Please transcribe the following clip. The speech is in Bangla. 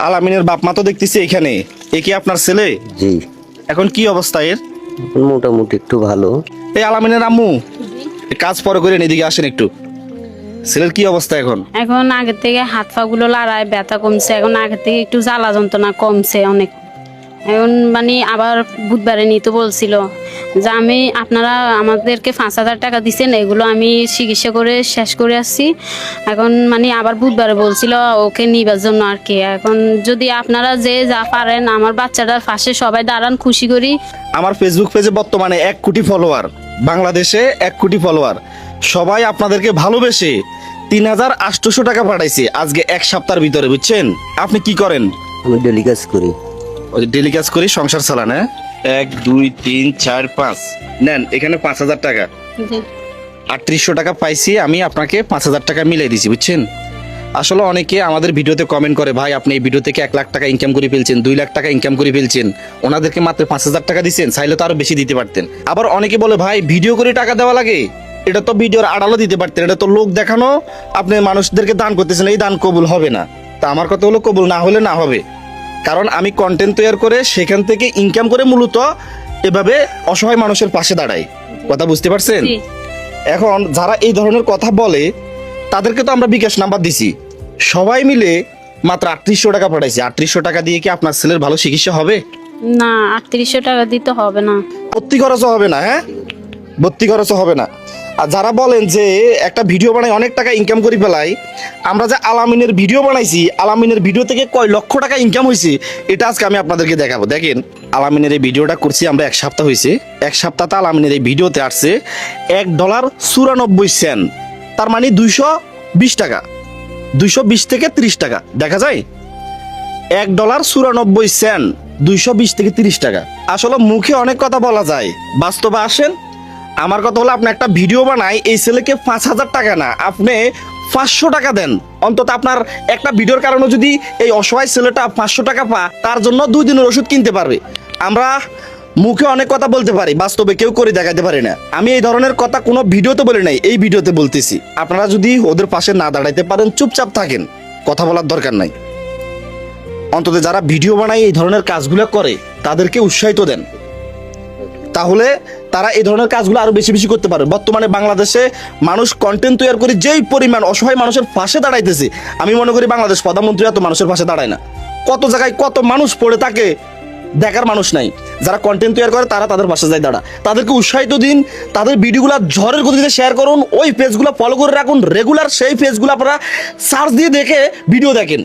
আলামিনের বাপ মা তো দেখতেছি এখানে, এ কি আপনার ছেলে? জি, এখন কি অবস্থা এর? এখন মোটামুটি একটু ভালো। এই আলামিনের আম্মু, এ কাজ পরে করে এদিকে আসেন একটু। ছেলের কি অবস্থা এখন? এখন আগের থেকে হাত পা গুলো লড়ায় ব্যথা কমছে, এখন আগের থেকে একটু জ্বালা যন্ত্রণা কমছে অনেক। এখন মানে আবার বুধবারে নিতে বলছিল যে আমি আপনারা আমাদেরকে 5,000 টাকা দিচ্ছেন, এগুলো আমি চিকিৎসা করে শেষ করে আসছি। এখন মানে আবার বুধবারে বলছিল ওকে নিবার জন্য আর কি। এখন যদি আপনারা যে যা পারেন আমার বাচ্চাটার পাশে সবাই দাঁড়ান, খুশি করি। আমার ফেসবুক পেজে বর্তমানে 1 কোটি ফলোয়ার, বাংলাদেশে 1 কোটি ফলোয়ার। সবাই আপনাদেরকে ভালোবেসে 3,800 টাকা পাঠাইছে আজকে 1 সপ্তাহের ভিতরে, বুঝছেন? আপনি কি করেন? আমি ডেলি কাজ করি। ওই ডেলি কাজ করি, সংসার চালান। হ্যাঁ, 1 2 3 4 5 নেন, এখানে 5,000 টাকা। 3800 টাকা পাইছি, আমি আপনাকে 5,000 টাকা মিলাই দিছি, বুঝছেন? আসলে অনেকে আমাদের ভিডিওতে কমেন্ট করে, ভাই আপনি এই ভিডিও থেকে 1 লাখ টাকা ইনকাম করে ফেলছেন, 2 লাখ টাকা ইনকাম করে ফেলছেন, ওনাদেরকে মাত্র 5,000 টাকা দিচ্ছেন, চাইলে তো আরো বেশি দিতে পারতেন। আবার অনেকে বলে, ভাই ভিডিও করে টাকা দেওয়া লাগে, এটা তো ভিডিওর আড়ালও দিতে পারতেন, এটা তো লোক দেখানো, আপনি মানুষদেরকে দান করতেছেন, এই দান কবুল হবে না। তা আমার কথা হলো, কবুল না হলে না হবে, কারণ আমি কন্টেন্ট তৈরি করে সেখান থেকে ইনকাম করে মূলত এভাবে অসহায় মানুষের পাশে দাঁড়াই। কথা বুঝতে পারছেন? জি। এখন যারা এই ধরনের কথা বলে তাদেরকে তো আমরা বিকাশ নাম্বার দিছি, সবাই মিলে মাত্র 3800 টাকা পাঠাইছি। 3800 টাকা দিয়ে কি আপনার ছেলের ভালো চিকিৎসা হবে? না, 3800 টাকা দিতে হবে না। ভর্তি খরচও হবে না। হ্যাঁ, ভর্তি খরচও হবে না। আর যারা বলেন যে একটা ভিডিও বানাই অনেক টাকা ইনকাম করে ফেলাই, আমরা যে আলামিনের ভিডিও বানাইছি, আলামিনের ভিডিও থেকে কয় লক্ষ টাকা ইনকাম হয়েছে এটা আজকে আমি আপনাদেরকে দেখাবো। দেখেন, আলামিনের এই ভিডিওটা করছি আমরা 1 সপ্তাহ হয়েছে। 1 সপ্তাহতে আলামিনের এই ভিডিওতে আসছে $1.94, তার মানে 220 টাকা, 220 থেকে 30 টাকা দেখা যায়। $1.94, 220 থেকে 30 টাকা। আসলে মুখে অনেক কথা বলা যায়, বাস্তবে আসেন। আমার কথা হলো, আপনি একটা ভিডিও বানাই, এই ছেলেকে 5,000 টাকা না, আপনি 500 টাকা দেন অন্তত। আপনার একটা ভিডিওর কারণে যদি এই অসহায় ছেলেটা 500 টাকা তার জন্য 2 দিনের ওষুধ কিনতে পারবে। আমরা মুখে অনেক কথা বলতে পারি, বাস্তবে কেউ করে দেখাতে পারি না। আমি এই ধরনের কথা কোনো ভিডিওতে বলি নাই, এই ভিডিওতে বলতেছি। আপনারা যদি ওদের পাশে না দাঁড়াইতে পারেন, চুপচাপ থাকেন, কথা বলার দরকার নাই। অন্তত যারা ভিডিও বানায় এই ধরনের কাজগুলো করে তাদেরকে উৎসাহিত দেন, তাহলে তারা এই ধরনের কাজগুলো আরো বেশি বেশি করতে পারে। বর্তমানে বাংলাদেশে মানুষ কন্টেন্ট তৈরি করে যেই পরিমাণ অসহায় মানুষের পাশে দাঁড়াইতেছে, আমি মনে করি বাংলাদেশ প্রধানমন্ত্রী এত মানুষের পাশে দাঁড়ায় না। কত জায়গায় কত মানুষ পড়ে থাকে, দেখার মানুষ নাই। যারা কন্টেন্ট তৈরি করে তারা তাদের পাশে যায় দাঁড়া, তাদেরকে উৎসাহিত দিন, তাদের ভিডিওগুলো ঝড়ের গতিতে শেয়ার করুন, ওই পেজগুলো ফলো করে রাখুন রেগুলার। সেই পেজগুলো আপনারা সার্চ দিয়ে দেখে ভিডিও দেখেন।